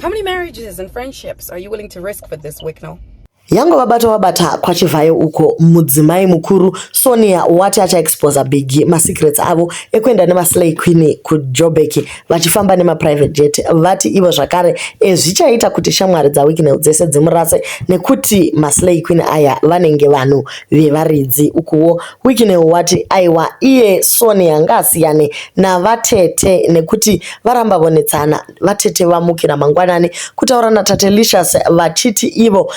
How many marriages and friendships are you willing to risk for this, Wicknel? Yango wabata kwa Chivhayo uko mudzimai mukuru Sonja wati achaexposa big masecrets avo ekuenda nemaslay queen kuJoburg vachifamba private jet vati ivo zvakare zvichaita kuti shamwari dzaWicknel dzese dzimurase nekuti maslay queen aya vanenge vanhu vevaridzi. Ukuwo Wicknel wati aiwa iye Sonja ngasiyane navatete nekuti varamba vonetsana. Vatete vamukira mangwanani kutaura naTaTeLicious vachiti ivo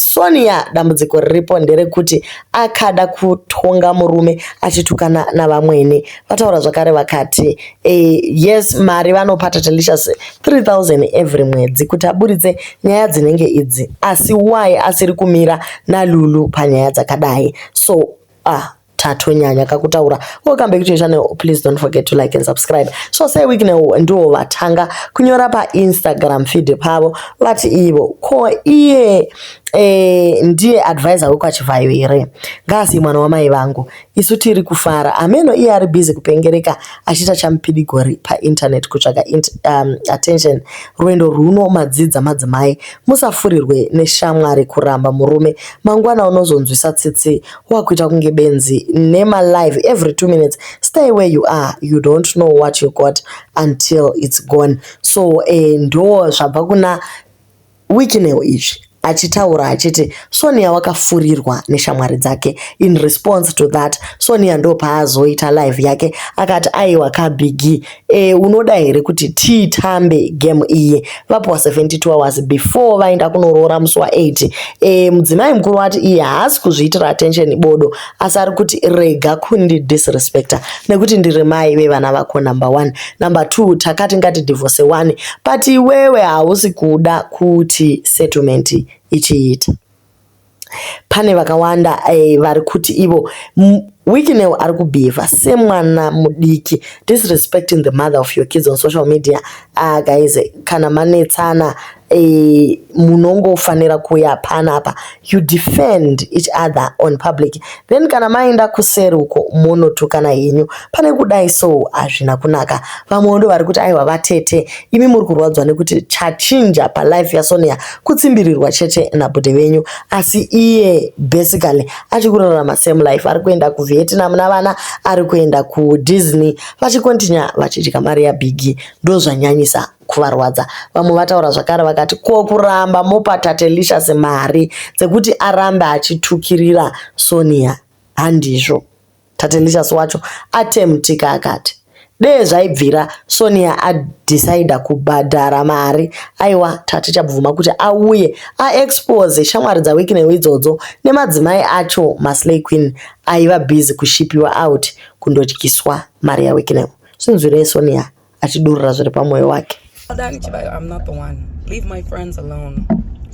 Sonja dambudziko riripo nderekuti akada kutonga murume achitukana navamwene. Vataura zvakare vakati yes mari vanopa taTeLicious 3000 every mwedzi kuti aburitse nyaya dzinenge idzi, asi why asiri kumira naLulu panyaya dzakadai. So tatonyanya kakutaura. Welcome back to your channel. Please don't forget to like and subscribe. So say Wicknel ndo vatanga kunyora pa Instagram feed pavo vati ivo ko iye ndiye advisor kwa Chivhayo here. Ngasi mwana wamai vangu isu tiri kufara ameno iye ari busy kupengereka achita champidigori pa internet kutsvaga attention. Rwendo runo madzidza madzimai musafurirwe neshamwari kuramba murume mangwana unozonzwisa tsitsi wakuita kunge benzi nema live every 2 minutes. Stay where you are. You don't know what you got until it's gone. So ndo zvabva kuna Wicknel izvi achitaura achiti Sonja wakafurirwa neshamwari dzake. In response to that Sonja ndo paazoita live yake akati aiwa kabigi unoda here kuti titambe game iyi. Vapuwa 72 hours before vaenda kunoroora musi wa8. Mudzimai mukuru wati iye haasi kuzviitira attention bodo asi ari kuti rega kundi disrespecta nekuti ndiri mai vevana vako number 1. Number 2 takati ngati divorce 1 but iwewe hausi kuda kuti settlement ichiita. Pane vakawanda vari kuti ivo Wicknel ari kubehave semwana mudiki, disrespecting the mother of your kids on social media. Guys, kana manetsana munongofanira kuya panapa, you defend each other on public, then kana maenda kuseri uko monotukana yenyu pane kudai. So hazvina kunaka. Vamwe ndo vari kuti aiwa vatete imi muri kurwadzwa nekuti chachinja palife yaSonja kutsimbirirwa chete nabhude venyu, asi iye basically achikurarama same life. Ari kuenda kuVietnam navana, ari kuenda kuDisney vachikontinya vachidya mari yabigi. Ndo zvanyanyisa kuvarwadza. Vamwe vataura zvakare vakati ko kuramba mopa taTeLicious mari dzekuti arambe achitukirira Sonja handizvo. taTeLicious wacho atemtika akati dei zvaibvira Sonja adecida kubhadhara mari aiwa tatichabvuma kuti auye aexpose shamwari dzaWicknel idzodzo nemadzimai acho maslay queen aiva busy kushipiwa out kundotyiswa mari yaWicknel. Sinzwirei Sonja achidurura zviri pamwoyo wake. I'm not the one. Leave my friends alone.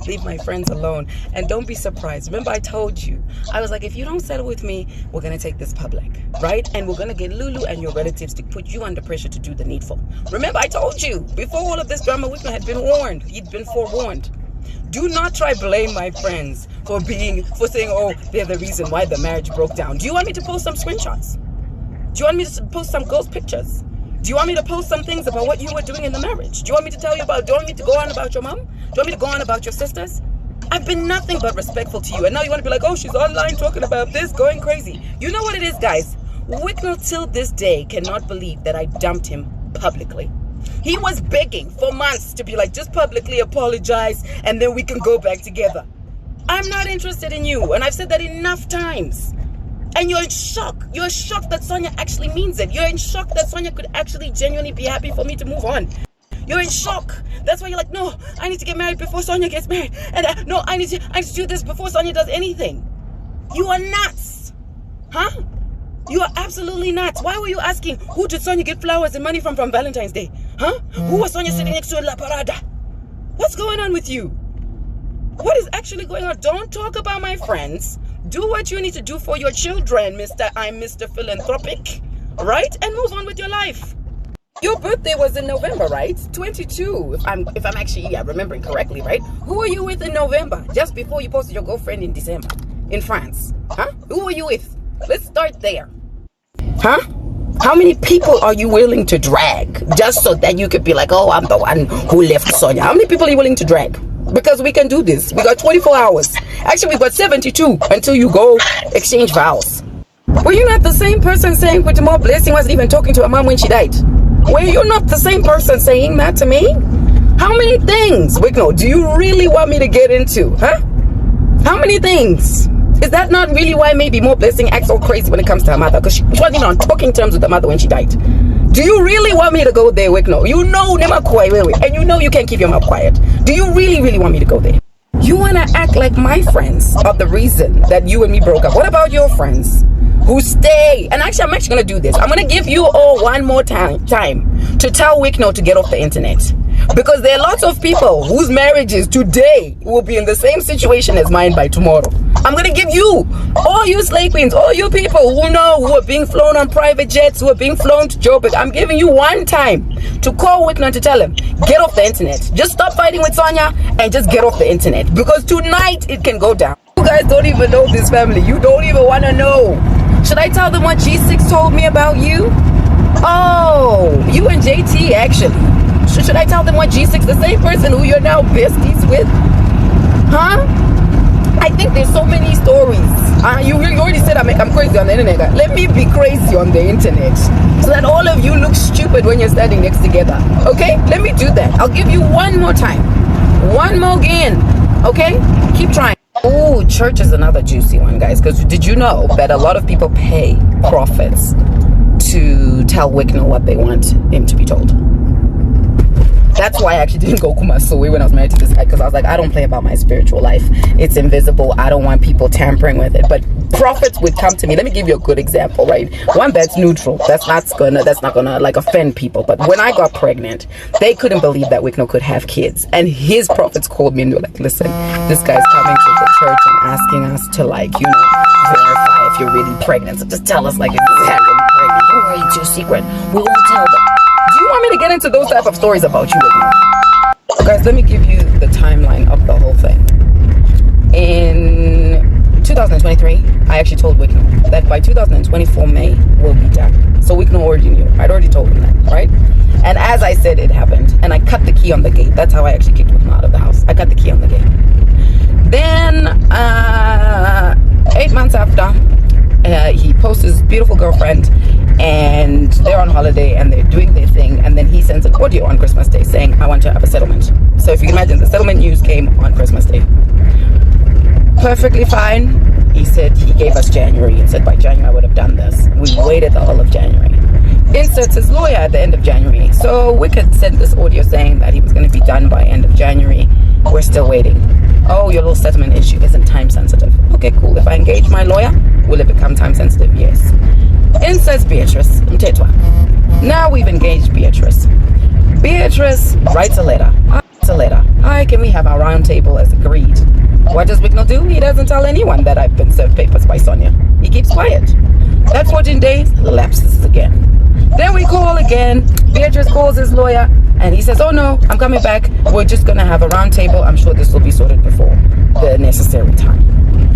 Leave my friends alone. And don't be surprised. Remember I told you, I was like, if you don't settle with me, we're going to take this public, right? And we're going to get Lulu and your relatives to put you under pressure to do the needful. Remember I told you, before all of this drama, Wicknel had been warned. He'd been forewarned. Do not try blame my friends for saying, oh, they're the reason why the marriage broke down. Do you want me to post some screenshots? Do you want me to post some ghost pictures? Do you want me to post some things about what you were doing in the marriage? Do you want me to tell you about, do you want me to go on about your mom? Do you want me to go on about your sisters? I've been nothing but respectful to you. And now you want to be like, oh, she's online talking about this, going crazy. You know what it is, guys? Wicknel till this day cannot believe that I dumped him publicly. He was begging for months to be like, just publicly apologize and then we can go back together. I'm not interested in you. And I've said that enough times. And you're in shock. You're shocked that Sonja actually means it. You're in shock that Sonja could actually genuinely be happy for me to move on. You're in shock. That's why you're like, no, I need to get married before Sonja gets married. And no, I need to do this before Sonja does anything. You are nuts. Huh? You are absolutely nuts. Why were you asking, who did Sonja get flowers and money from Valentine's Day? Huh? Who was Sonja sitting next to in La Parada? What's going on with you? What is actually going on? Don't talk about my friends. Do what you need to do for your children, I'm Mr. Philanthropic, right? And move on with your life. Your birthday was in November, right? 22, if I'm actually remembering correctly, right? Who were you with in November? Just before you posted your girlfriend in December in France, huh? Who were you with? Let's start there. Huh? How many people are you willing to drag just so that you could be like, oh, I'm the one who left Sonja? How many people are you willing to drag? Because we can do this. We got 24 hours. Actually, we got 72 until you go exchange vows. Were you not the same person saying Kuti more blessing wasn't even talking to her mom when she died? Were you not the same person saying that to me? How many things, Wicknel, do you really want me to get into? Huh? How many things? Is that not really why maybe more blessing acts all crazy when it comes to her mother? Because she wasn't even on talking terms with her mother when she died. Do you really want me to go there, Wicknel? You know and you know you can't keep your mouth quiet. Do you really want me to go there? You want to act like my friends are the reason that you and me broke up. What about your friends who stay? And actually, I'm actually going to do this. I'm going to give you all one more time to tell Wicknel to get off the internet. Because there are lots of people whose marriages today will be in the same situation as mine by tomorrow. I'm going to give you, all you slay queens, all you people who are being flown on private jets, who are being flown to Joburg, I'm giving you one time to call Wicknel to tell him, get off the internet. Just stop fighting with Sonja and just get off the internet. Because tonight it can go down. You guys don't even know this family. You don't even want to know. Should I tell them what G6 told me about you? Oh, you and JT actually. Should I tell them what G6, the same person who you're now besties with? Huh? I think there's so many stories. You already said I'm crazy on the internet. Let me be crazy on the internet so that all of you look stupid when you're standing next together. Okay? Let me do that. I'll give you one more time. One more again. Okay? Keep trying. Oh, church is another juicy one, guys. Because did you know that a lot of people pay prophets to tell Wicknel what they want him to be told? That's why I actually didn't go Kumasoe when I was married to this guy, because I was like, I don't play about my spiritual life. It's invisible. I don't want people tampering with it. But prophets would come to me. Let me give you a good example, right? One that's neutral. That's not gonna like offend people. But when I got pregnant, they couldn't believe that Wicknel could have kids. And his prophets called me and they were like, listen, this guy's coming to the church and asking us to verify if you're really pregnant. So just tell us like if this is really pregnant. Don't worry, it's your secret. We won't tell them. Do you want me to get into those type of stories about you? Guys, let me give you the timeline of the whole thing. In 2023, I actually told Wicknel that by 2024 May, we'll be done. So Wicknel already knew. I'd already told him that, right? And as I said, it happened. And I cut the key on the gate. That's how I actually kicked Wicknel out of the house. I cut the key on the gate. Then, 8 months after, he posts his beautiful girlfriend and they're on holiday and they're doing their thing, and then he sends an audio on Christmas Day saying, I want to have a settlement. So if you can imagine, the settlement news came on Christmas Day. Perfectly fine. He said he gave us January and said by January I would have done this. We waited the whole of January. Inserts his lawyer at the end of January. So Wicked sent this audio saying that he was going to be done by end of January. We're still waiting. Oh, your little settlement issue isn't time sensitive. Okay, cool. If I engage my lawyer, will it become time sensitive? Yes. Inserts Beatrice. Now we've engaged Beatrice. Beatrice writes a letter. Hi, can we have our round table as agreed? What does Wicknel do? He doesn't tell anyone that I've been served papers by Sonja. He keeps quiet. That 14 days lapses again. Then we call again. Beatrice calls his lawyer and he says, oh no, I'm coming back. We're just going to have a round table. I'm sure this will be sorted before the necessary time.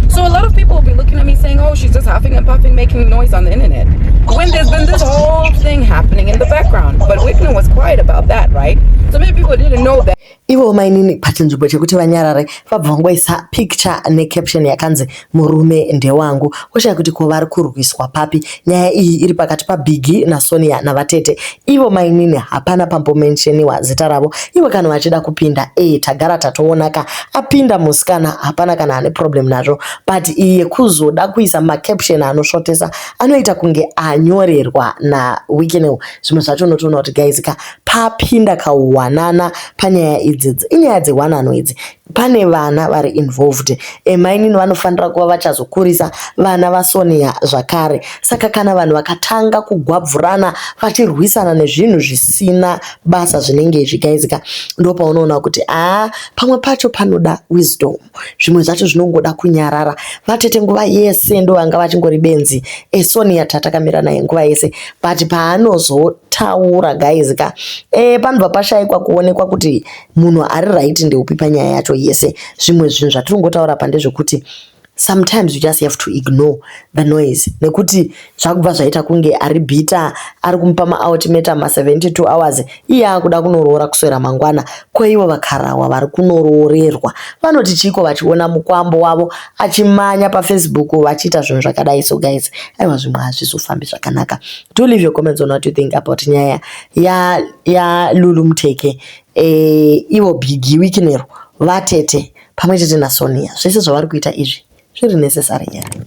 So a lot of people will be looking at me saying, oh, she's just huffing and puffing, making noise on the internet. When there's been this whole thing happening in the background. But Wicknel was quiet about that, right? So many people didn't know that. Ivo mainini pachinzvimbo chekuti vanyarare vabva vangoisa picture necaption yakanzi murume ndewangu. Oshaya kuti ko vari kurwiswa papi. Nyaya iyi iri pakati paBiggy naSonja navatete. Ivo mainini hapana pambomentioniwa zita ravo. Ivo kana vachida kupinda tagara tatoonaka apinda musikana hapana kana ane problem nazvo. But iye kuzoda kuisa macaption anosvotesa anoita kunge anyorerwa naWicknel. Zvimwe zvacho unotoona kuti guys papinda kauwanana panyaya idzidzi. Inyaya dzewanano idzi. Pane vana vari involved. Mainini vanofanira kuva vachazokurisa vana vaSonja zvakare. Saka kana vanhu vakatanga kugwabvurana vachirwisana nezvinhu zvisina basa zvinenge zvigaizika, ndopa unoona kuti pamwe pacho panoda wisdom. Zvimwe zvacho zvinongoda kunyarara. Vatete nguva yese ndo vanga vachingori benzi Sonja tatakamira naye nguva yese, but paanozotaura gaizika panobva pashayikwa kuonekwa kuti munhu ari right ndeupi panyaya yacho yese. Zvimwe zvinhu zvatiringotaura pa ndezvekuti sometimes you just have to ignore the noise nekuti zvakubva zvaita kunge ari bhita ari kumupa maultimatum 72 hours iye akuda kunoroora kuswera mangwana kweivo vakarawa vari kunoroorerwa vanoti chiko vachiona mukwambo wavo achimanya paFacebook vachiita zvinhu zvakadai. So guys, aiwa zvimwe hazvizofambi zvakanaka. Do leave your comments on what you think about nyaya yaLulu Muteke ivo Big Wicknel vatete pamwe chete naSonja. Zvese zvavari kuita izvi zviri necessary here.